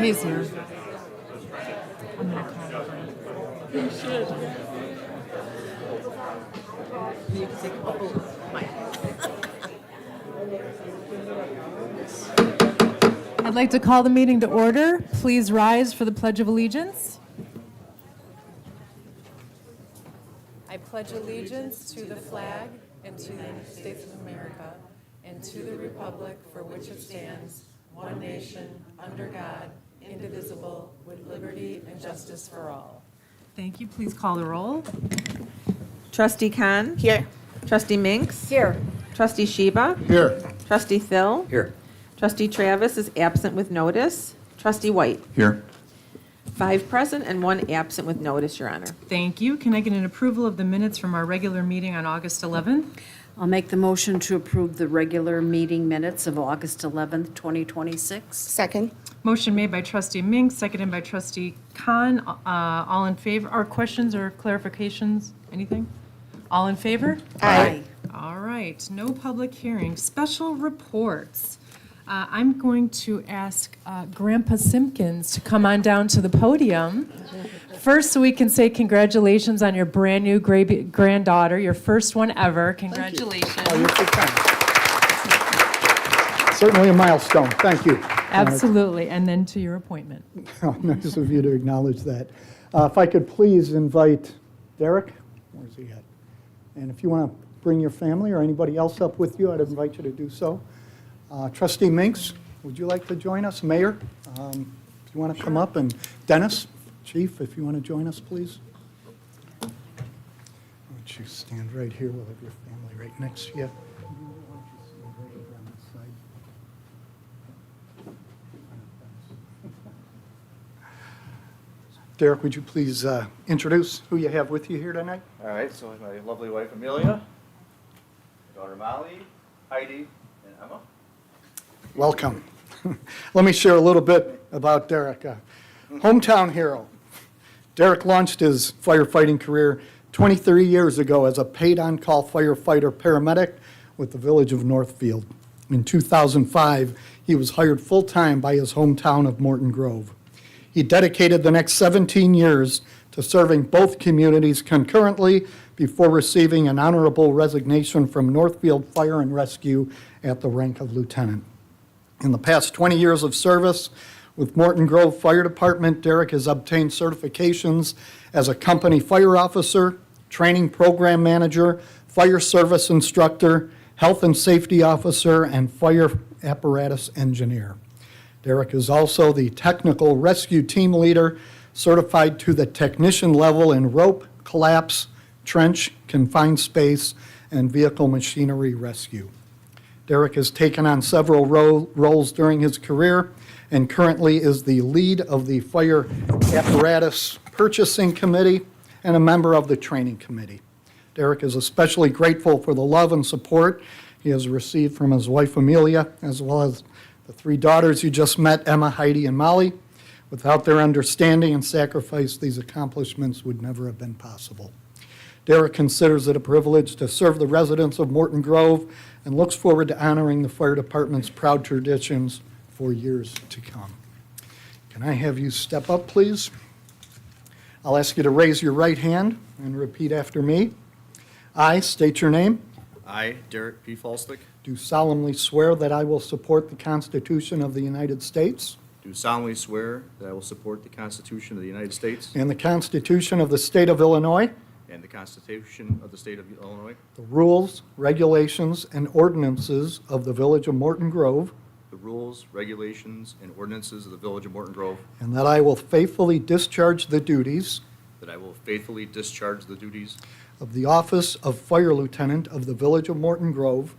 He's here. I'm gonna call him. You should. You can take mine. I'd like to call the meeting to order. Please rise for the Pledge of Allegiance. I pledge allegiance to the flag and to the United States of America and to the republic for which it stands, one nation, under God, indivisible, with liberty and justice for all. Thank you. Please call the roll. Trustee Khan. Here. Trustee Minks. Here. Trustee Sheba. Here. Trustee Thill. Here. Trustee Travis is absent with notice. Trustee White. Here. 5 present and 1 absent with notice, Your Honor. Thank you. Can I get an approval of the minutes from our regular meeting on August 11th? I'll make the motion to approve the regular meeting minutes of August 11th, 2026. Second. Motion made by trustee Mink, seconded by trustee Khan. All in favor, or questions or clarifications, anything? All in favor? Aye. All right, no public hearing. Special reports. I'm going to ask Grandpa Simpkins to come on down to the podium. First, so we can say congratulations on your brand-new granddaughter, your first one ever. Congratulations. Oh, you're so kind. Certainly a milestone. Thank you. Absolutely, and then to your appointment. Nice of you to acknowledge that. If I could please invite Derek, where's he at? And if you want to bring your family or anybody else up with you, I'd invite you to do so. Trustee Minks, would you like to join us? Mayor, if you want to come up, and Dennis, Chief, if you want to join us, please. Why don't you stand right here? We'll have your family right next to you. Why don't you stand right over on this side? Derek, would you please introduce who you have with you here tonight? All right, so my lovely wife Amelia, my daughter Molly, Heidi, and Emma. Welcome. Let me share a little bit about Derek. Hometown hero. Derek launched his firefighting career 23 years ago as a paid on-call firefighter paramedic with the village of Northfield. In 2005, he was hired full-time by his hometown of Morton Grove. He dedicated the next 17 years to serving both communities concurrently before receiving an honorable resignation from Northfield Fire and Rescue at the rank of lieutenant. In the past 20 years of service with Morton Grove Fire Department, Derek has obtained certifications as a company fire officer, training program manager, fire service instructor, health and safety officer, and fire apparatus engineer. Derek is also the technical rescue team leader, certified to the technician level in rope, collapse, trench, confined space, and vehicle machinery rescue. Derek has taken on several roles during his career and currently is the lead of the Fire Apparatus Purchasing Committee and a member of the Training Committee. Derek is especially grateful for the love and support he has received from his wife Amelia, as well as the 3 daughters you just met, Emma, Heidi, and Molly. Without their understanding and sacrifice, these accomplishments would never have been possible. Derek considers it a privilege to serve the residents of Morton Grove and looks forward to honoring the fire department's proud traditions for years to come. Can I have you step up, please? I'll ask you to raise your right hand and repeat after me. I state your name. I, Derek P. Falstick, Do solemnly swear that I will support the Constitution of the United States do solemnly swear that I will support the Constitution of the United States and the Constitution of the State of Illinois, and the Constitution of the State of Illinois, the rules, regulations, and ordinances of the Village of Morton Grove, the rules, regulations, and ordinances of the Village of Morton Grove, and that I will faithfully discharge the duties that I will faithfully discharge the duties of the office of Fire Lieutenant of the Village of Morton Grove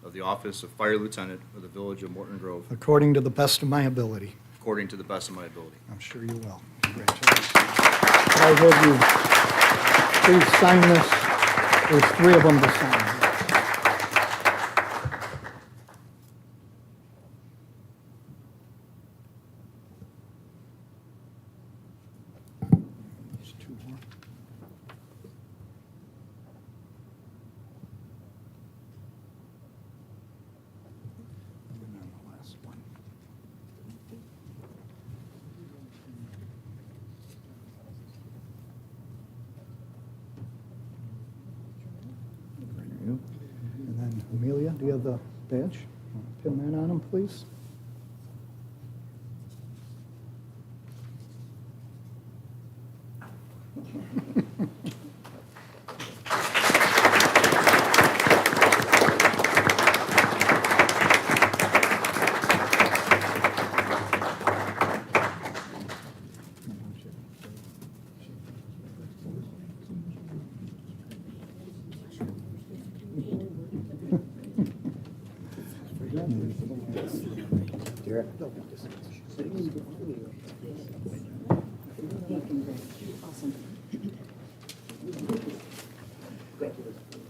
of the office of Fire Lieutenant of the Village of Morton Grove according to the best of my ability. according to the best of my ability. I'm sure you will. Congratulations. Could I have you please sign this? There's 3 of them to sign. There's 2 more. And then the last one. do you have the badge? Pin that on him, please.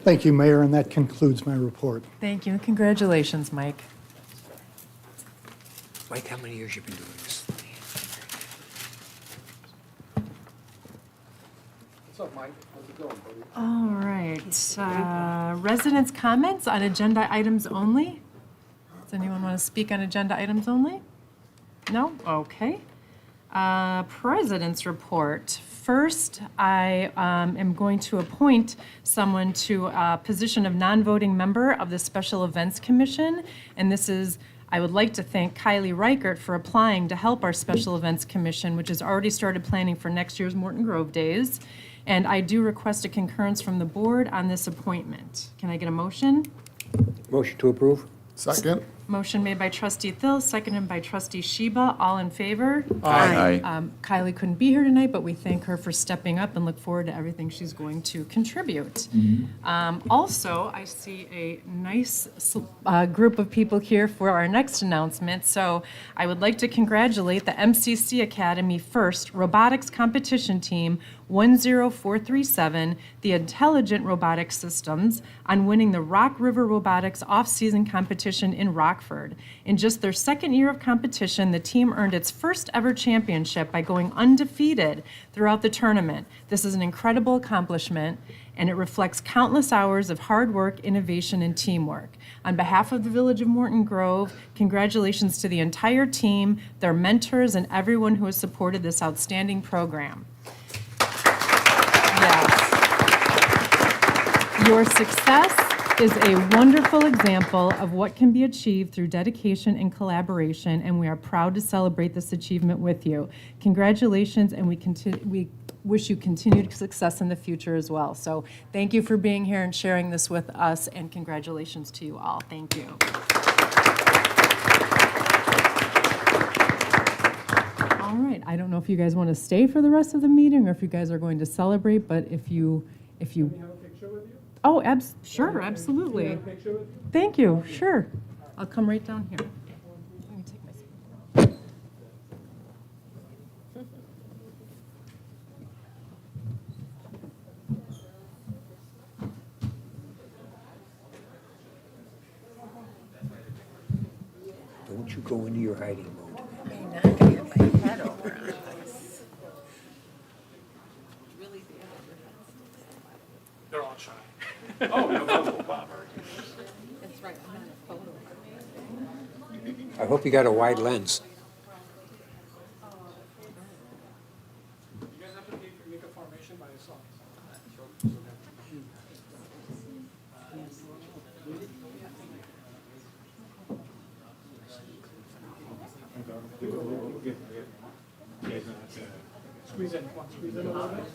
Thank you, Mayor, and that concludes my report. Thank you, and congratulations, Mike. Mike, how many years you been doing this? What's up, Mike? How's it going, buddy? All right, residents' comments on agenda items only? Does anyone want to speak on agenda items only? No? Okay. President's report. First, I am going to appoint someone to a position of non-voting member of the Special Events Commission, and this is, I would like to thank Kylie Reichert for applying to help our Special Events Commission, which has already started planning for next year's Morton Grove Days, and I do request a concurrence from the board on this appointment. Can I get a motion? Motion to approve? Second. Motion made by trustee Thill, seconded by trustee Sheba. All in favor? Aye. Kylie couldn't be here tonight, but we thank her for stepping up and look forward to everything she's going to contribute. Also, I see a nice group of people here for our next announcement. So I would like to congratulate the MCC Academy First Robotics Competition Team 10437, the Intelligent Robotics Systems, on winning the Rock River Robotics Off-Season Competition in Rockford. In just their second year of competition, the team earned its first ever championship by going undefeated throughout the tournament. This is an incredible accomplishment, and it reflects countless hours of hard work, innovation, and teamwork. On behalf of the Village of Morton Grove, congratulations to the entire team, their mentors, and everyone who has supported this outstanding program. Yes. Your success is a wonderful example of what can be achieved through dedication and collaboration, and we are proud to celebrate this achievement with you. Congratulations, and we wish you continued success in the future as well. So thank you for being here and sharing this with us, and congratulations to you all. Thank you. All right, I don't know if you guys want to stay for the rest of the meeting or if you guys are going to celebrate, but if you. Can we have a picture with you? Oh, sure, absolutely. Can we have a picture with you? Thank you, sure. I'll come right down here. Let me take my seat. Don't you go into your hiding mode. They're all shy. Oh, no, photo bomber. I hope you got a wide lens. You guys have to make a formation by yourself. Squeeze in, one, squeeze in a little bit.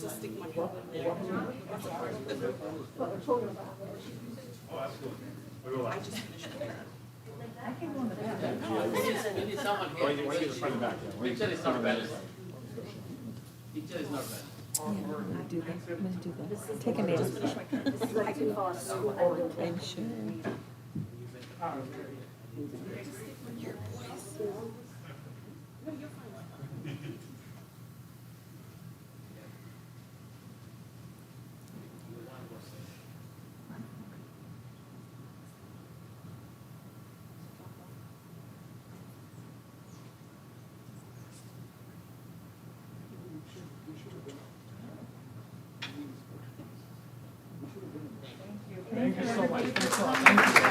Thank you so much. Thanks a lot. Thank you.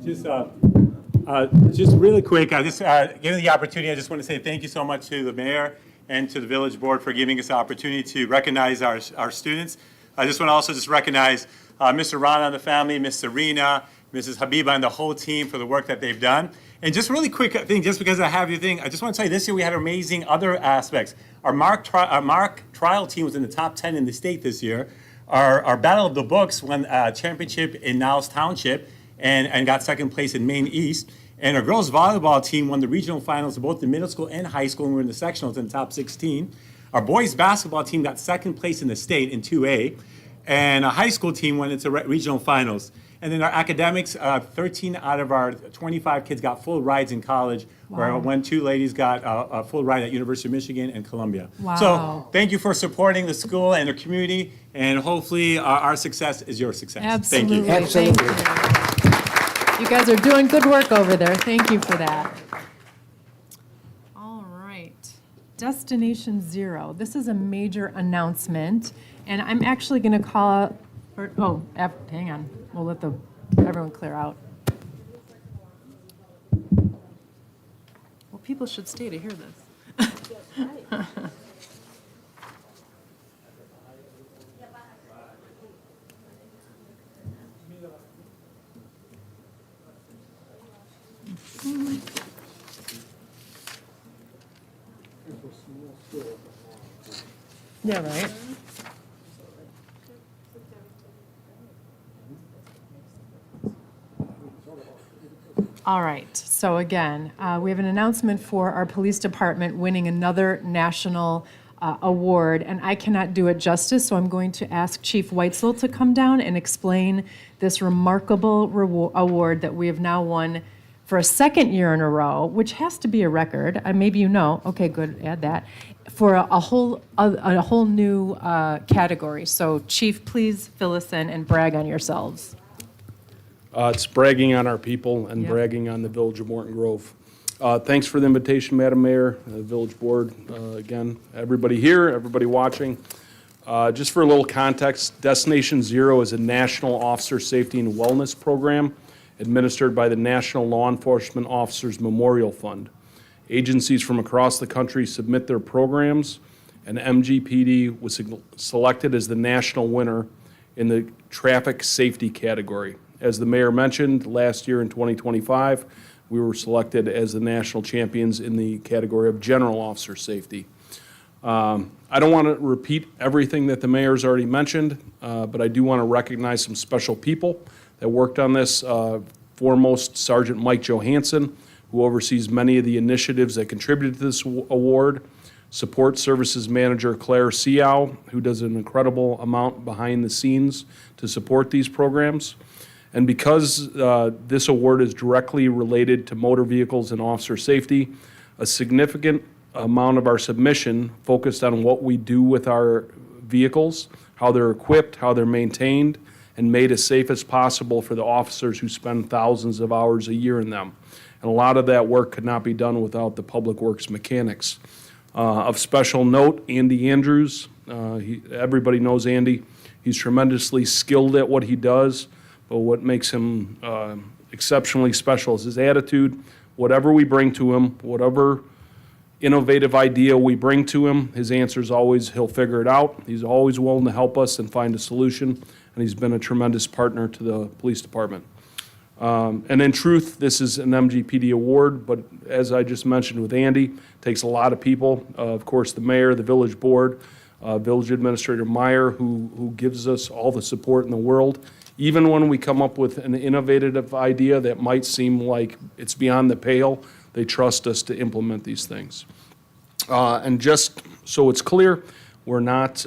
Just Just really quick, given the opportunity, I just want to say thank you so much to the mayor and to the village board for giving us the opportunity to recognize our students. I just want to also just recognize Mr. Rana and the family, Ms. Serena, Mrs. Habiba, and the whole team for the work that they've done. And just really quick thing, just because I have your thing, I just want to tell you this year we had amazing other aspects. Our Mark trial team was in the top 10 in the state this year. Our Battle of the Books won a championship in Niles Township and got second place in Maine East. And our girls volleyball team won the regional finals of both the middle school and high school, and we were in the sectionals in the top 16. Our boys basketball team got second place in the state in 2A, and our high school team went into regional finals. And then our academics, 13 out of our 25 kids got full rides in college, where two ladies got a full ride at University of Michigan and Columbia. Wow. So thank you for supporting the school and the community, and hopefully our success is your success. Absolutely. Thank you. Absolutely. Thank you. You guys are doing good work over there. Thank you for that. All right. Destination Zero. This is a major announcement, and I'm actually going to call, hang on. We'll let everyone clear out. Well, people should stay to hear this. Yeah, right. All right, so again, we have an announcement for our police department winning another national award, and I cannot do it justice, so I'm going to ask Chief Weitzel to come down and explain this remarkable award that we have now won for a second year in a row, which has to be a record. Maybe you know. Okay, good. Add that for a whole new category. So, Chief, please fill us in and brag on yourselves. It's bragging on our people and Yep. bragging on the Village of Morton Grove. Thanks for the invitation, Madam Mayor, Village Board, again, everybody here, everybody watching. Just for a little context, Destination Zero is a national officer safety and wellness program administered by the National Law Enforcement Officers Memorial Fund. Agencies from across the country submit their programs, and MGPD was selected as the national winner in the traffic safety category. As the mayor mentioned, last year in 2025, we were selected as the national champions in the category of general officer safety. I don't want to repeat everything that the mayor's already mentioned, but I do want to recognize some special people that worked on this. Foremost, Sergeant Mike Johansson, who oversees many of the initiatives that contributed to this award. Support Services Manager Claire Seow, who does an incredible amount behind the scenes to support these programs. And because this award is directly related to motor vehicles and officer safety, a significant amount of our submission focused on what we do with our vehicles, how they're equipped, how they're maintained, and made as safe as possible for the officers who spend thousands of hours a year in them. And a lot of that work could not be done without the public works mechanics. Of special note, Andy Andrews. Everybody knows Andy. He's tremendously skilled at what he does, but what makes him exceptionally special is his attitude. Whatever we bring to him, whatever innovative idea we bring to him, his answer is always he'll figure it out. He's always willing to help us and find a solution, and he's been a tremendous partner to the police department. And in truth, this is an MGPD award, but as I just mentioned with Andy, it takes a lot of people. Of course, the mayor, the village board, Village Administrator Meyer, who gives us all the support in the world. Even when we come up with an innovative idea that might seem like it's beyond the pale, they trust us to implement these things. And just so it's clear, we're not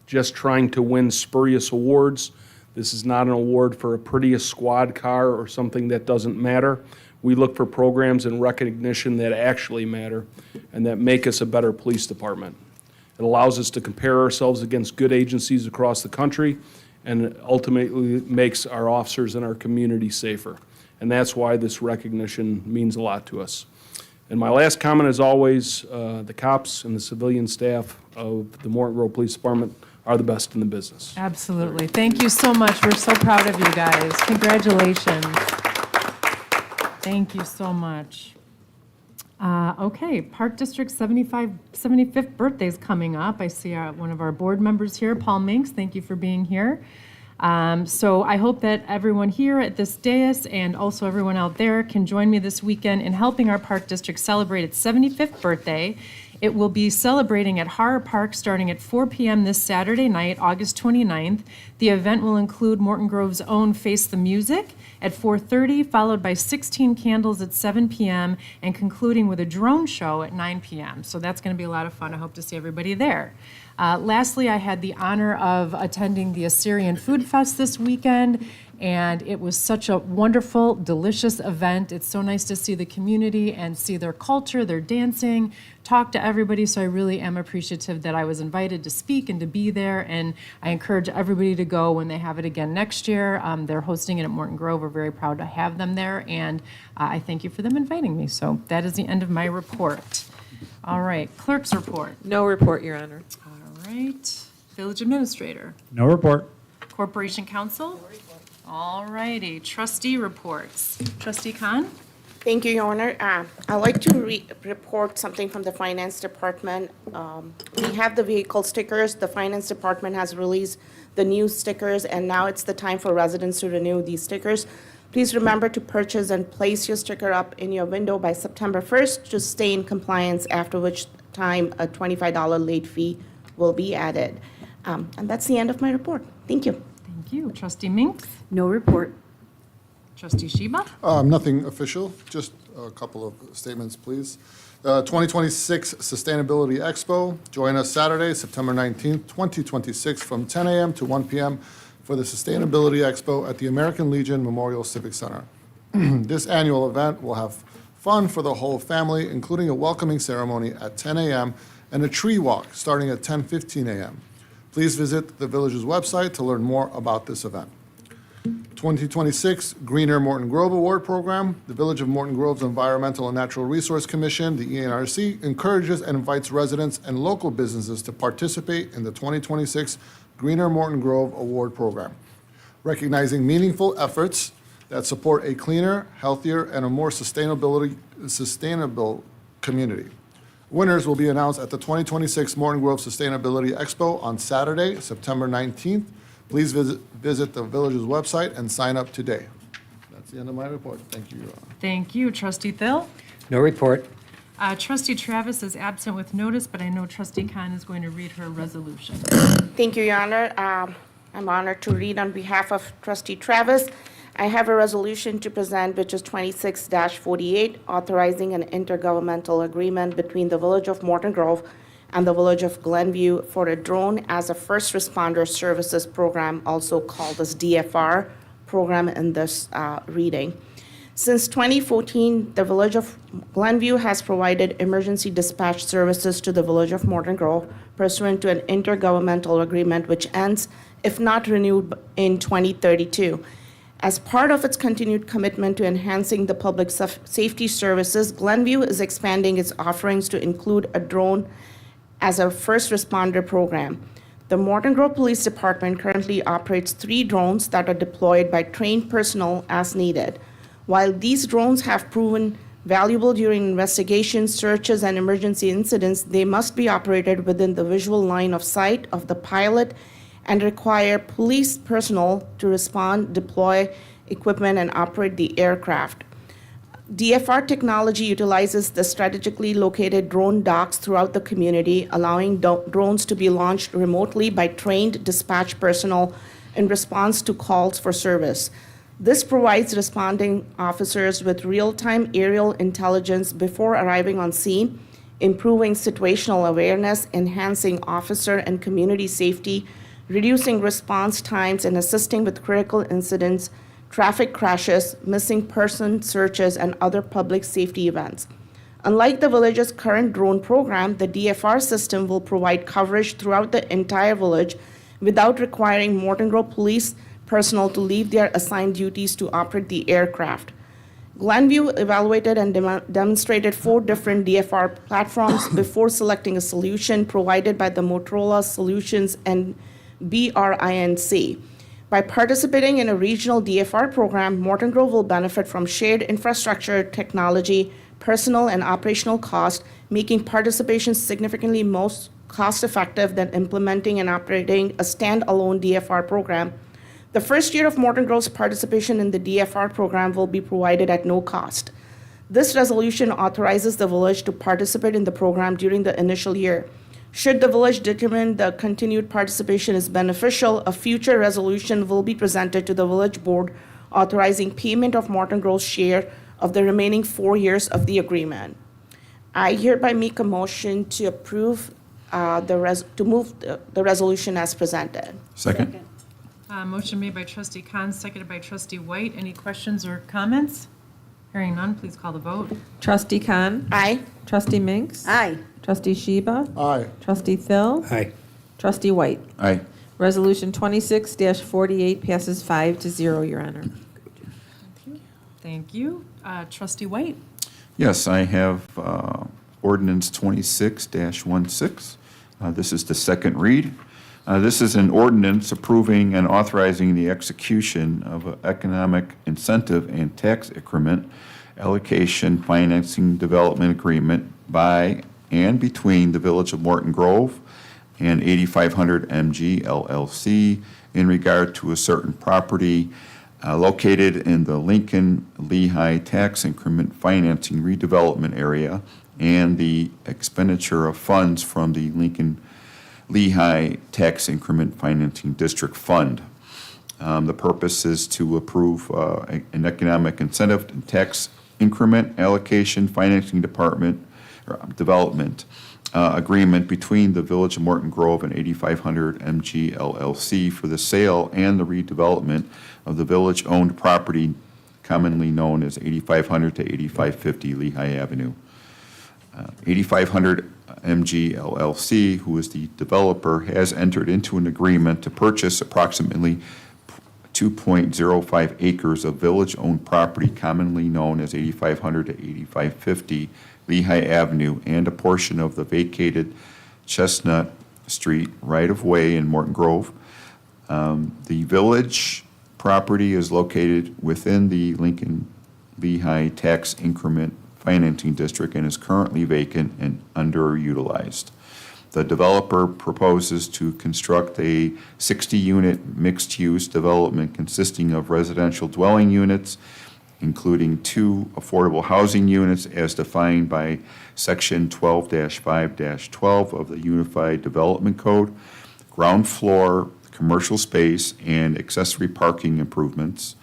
just trying to win spurious awards. This is not an award for a prettiest squad car or something that doesn't matter. We look for programs and recognition that actually matter and that make us a better police department. It allows us to compare ourselves against good agencies across the country, and it ultimately makes our officers and our community safer. And that's why this recognition means a lot to us. And my last comment, as always, the cops and the civilian staff of the Morton Grove Police Department are the best in the business. Absolutely. Thank you so much. We're so proud of you guys. Congratulations. Thank you so much. Okay, Park District 75th birthday is coming up. I see one of our board members here, Paul Minks. Thank you for being here. So I hope that everyone here at this dais and also everyone out there can join me this weekend in helping our Park District celebrate its 75th birthday. It will be celebrating at Harr Park starting at 4 p.m. this Saturday night, August 29th. The event will include Morton Grove's own Face the Music at 4:30, followed by 16 candles at 7 p.m., and concluding with a drone show at 9 p.m. So that's going to be a lot of fun. I hope to see everybody there. Lastly, I had the honor of attending the Assyrian Food Fest this weekend, and it was such a wonderful, delicious event. It's so nice to see the community and see their culture, their dancing, talk to everybody, so I really am appreciative that I was invited to speak and to be there, and I encourage everybody to go when they have it again next year. They're hosting it at Morton Grove. We're very proud to have them there, and I thank you for them inviting me. So that is the end of my report. All right, clerk's report. No report, Your Honor. All right, village administrator. No report. Corporation counsel? All righty, trustee reports. Trustee Khan? Thank you, Your Honor. I'd like to report something from the Finance Department. We have the vehicle stickers. The Finance Department has released the new stickers, and now it's the time for residents to renew these stickers. Please remember to purchase and place your sticker up in your window by September 1st to stay in compliance, after which time a $25 late fee will be added. And that's the end of my report. Thank you. Thank you. Trustee Minks? No report. Trustee Sheba? Nothing official, just a couple of statements, please. 2026 Sustainability Expo. Join us Saturday, September 19th, 2026, from 10 a.m. to 1 p.m. for the Sustainability Expo at the American Legion Memorial Civic Center. This annual event will have fun for the whole family, including a welcoming ceremony at 10 a.m. and a tree walk starting at 10:15 a.m. Please visit the village's website to learn more about this event. 2026 Greener Morton Grove Award Program. The Village of Morton Grove's Environmental and Natural Resource Commission, the ENRC, encourages and invites residents and local businesses to participate in the 2026 Greener Morton Grove Award Program, recognizing meaningful efforts that support a cleaner, healthier, and a more sustainable community. Winners will be announced at the 2026 Morton Grove Sustainability Expo on Saturday, September 19th. Please visit the village's website and sign up today. That's the end of my report. Thank you, Your Honor. Thank you. Trustee Thill? No report. Trustee Travis is absent with notice, but I know Trustee Khan is going to read her resolution. Thank you, Your Honor. I'm honored to read on behalf of Trustee Travis. I have a resolution to present, which is 26-48, authorizing an intergovernmental agreement between the Village of Morton Grove and the Village of Glenview for a drone as a first responder services program, also called as DFR program in this reading. Since 2014, the Village of Glenview has provided emergency dispatch services to the Village of Morton Grove pursuant to an intergovernmental agreement which ends, if not renewed, in 2032. As part of its continued commitment to enhancing the public safety services, Glenview is expanding its offerings to include a drone as a first responder program. The Morton Grove Police Department currently operates 3 drones that are deployed by trained personnel as needed. While these drones have proven valuable during investigations, searches, and emergency incidents, they must be operated within the visual line of sight of the pilot and require police personnel to respond, deploy equipment, and operate the aircraft. DFR technology utilizes the strategically located drone docks throughout the community, allowing drones to be launched remotely by trained dispatch personnel in response to calls for service. This provides responding officers with real-time aerial intelligence before arriving on scene, improving situational awareness, enhancing officer and community safety, reducing response times, and assisting with critical incidents, traffic crashes, missing person searches, and other public safety events. Unlike the village's current drone program, the DFR system will provide coverage throughout the entire village without requiring Morton Grove police personnel to leave their assigned duties to operate the aircraft. Glenview evaluated and demonstrated 4 different DFR platforms before selecting a solution provided by the Motorola Solutions and BRINC. By participating in a regional DFR program, Morton Grove will benefit from shared infrastructure, technology, personal and operational costs, making participation significantly most cost-effective than implementing and operating a standalone DFR program. The first year of Morton Grove's participation in the DFR program will be provided at no cost. This resolution authorizes the village to participate in the program during the initial year. Should the village determine the continued participation is beneficial, a future resolution will be presented to the village board authorizing payment of Morton Grove's share of the remaining 4 years of the agreement. I hereby make a motion to approve to move the resolution as presented. Second. Motion made by trustee Khan, seconded by trustee White. Any questions or comments? Hearing none, please call the vote. Trustee Khan. Aye. Trustee Minks. Aye. Trustee Sheba. Aye. Trustee Phil. Aye. Trustee White. Aye. Resolution 26-48 passes 5-0, Your Honor. Thank you. Trustee White. Yes, I have ordinance 26-16. This is the second read. This is an ordinance approving and authorizing the execution of an economic incentive and tax increment allocation financing development agreement by and between the Village of Morton Grove and 8500 MG LLC in regard to a certain property located in the Lincoln Lehigh Tax Increment Financing Redevelopment Area and the expenditure of funds from the Lincoln Lehigh Tax Increment Financing District Fund. The purpose is to approve an economic incentive and tax increment allocation financing development agreement between the Village of Morton Grove and 8500 MG LLC for the sale and the redevelopment of the village-owned property commonly known as 8500 to 8550 Lehigh Avenue. 8500 MG LLC, who is the developer, has entered into an agreement to purchase approximately 2.05 acres of village-owned property commonly known as 8500 to 8550 Lehigh Avenue and a portion of the vacated Chestnut Street right-of-way in Morton Grove. The village property is located within the Lincoln Lehigh Tax Increment Financing District and is currently vacant and underutilized. The developer proposes to construct a 60-unit mixed-use development consisting of residential dwelling units, including 2 affordable housing units as defined by Section 12-5-12 of the Unified Development Code, ground floor commercial space, and accessory parking improvements.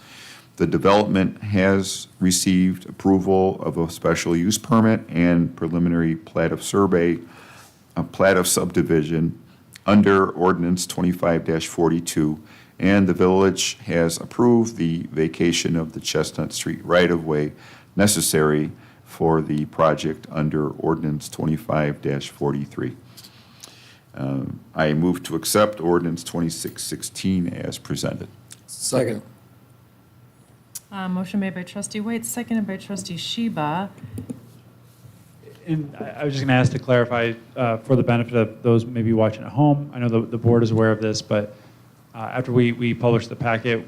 The development has received approval of a special use permit and preliminary plat of survey, a plat of subdivision under Ordinance 25-42, and the village has approved the vacation of the Chestnut Street right-of-way necessary for the project under Ordinance 25-43. I move to accept Ordinance 2616 as presented. Second. Motion made by trustee White, seconded by trustee Sheba. And I was just going to ask to clarify for the benefit of those maybe watching at home. I know the board is aware of this, but after we published the packet,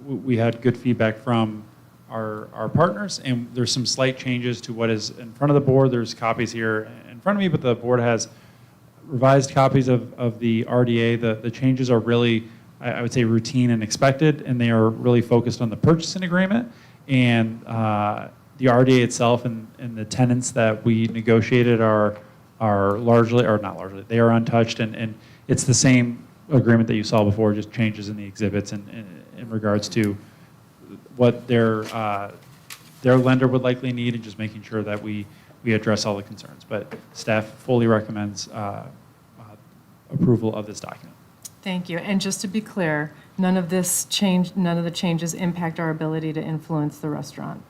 we had good feedback from our partners, and there's some slight changes to what is in front of the board. There's copies here in front of me, but the board has revised copies of the RDA. The changes are really, I would say, routine and expected, and they are really focused on the purchasing agreement and the RDA itself and the tenants that we negotiated are largely, or not largely, they are untouched, and it's the same agreement that you saw before, just changes in the exhibits in regards to what their lender would likely need and just making sure that we address all the concerns. But staff fully recommends approval of this document. Thank you. And just to be clear, none of the changes impact our ability to influence the restaurant.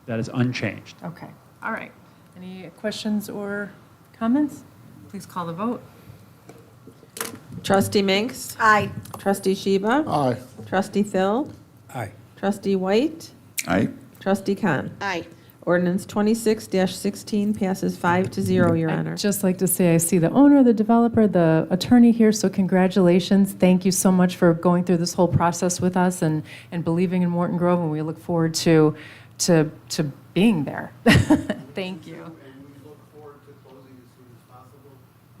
That is unchanged. Okay. All right. Any questions or comments? Please call the vote. Trustee Minks. Aye. Trustee Sheba. Aye. Trustee Phil. Aye. Trustee White. Aye. Trustee Khan. Aye. Ordinance 26-16 passes 5-0, Your Honor. I'd just like to say I see the owner, the developer, the attorney here, so congratulations. Thank you so much for going through this whole process with us and believing in Morton Grove, and we look forward to being there. Thank you. And we look forward to closing as soon as possible.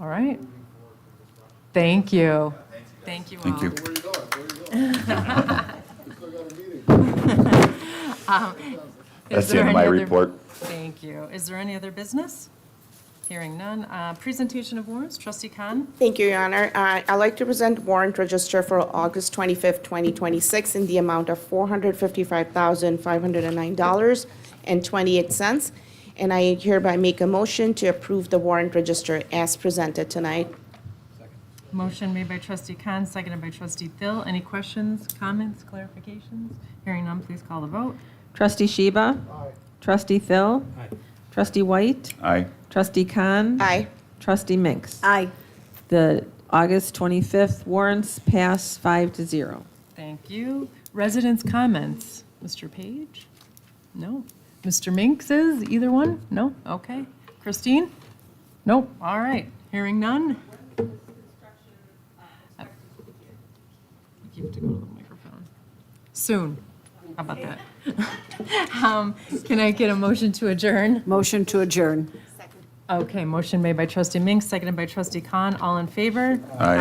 All right. Moving forward with construction. Thank you. Thank you all. Thank you. Where you going? We still got a meeting. Is That's the there end of my any other- report. Thank you. Is there any other business? Hearing none. Presentation of warrants, trustee Khan. Thank you, Your Honor. I'd like to present warrant register for August 25th, 2026 in the amount of $455,509.28. And I hereby make a motion to approve the warrant register as presented tonight. Motion made by trustee Khan, seconded by trustee Thill. Any questions, comments, clarifications? Hearing none, please call the vote. Trustee Sheba? Aye. Trustee Thill? Trustee White? Aye. Trustee Khan? Aye. Trustee Minks? Aye. The August 25th warrants pass 5-0. Thank you. Residents' comments. Mr. Page? No. Mr. Minks is, either one? No? Okay. Christine? Nope. All right. Hearing none? You have to go to the microphone. Soon. How about that? Can I get a motion to adjourn? Motion to adjourn. Okay, motion made by trustee Minks, seconded by trustee Khan. All in favor? Aye.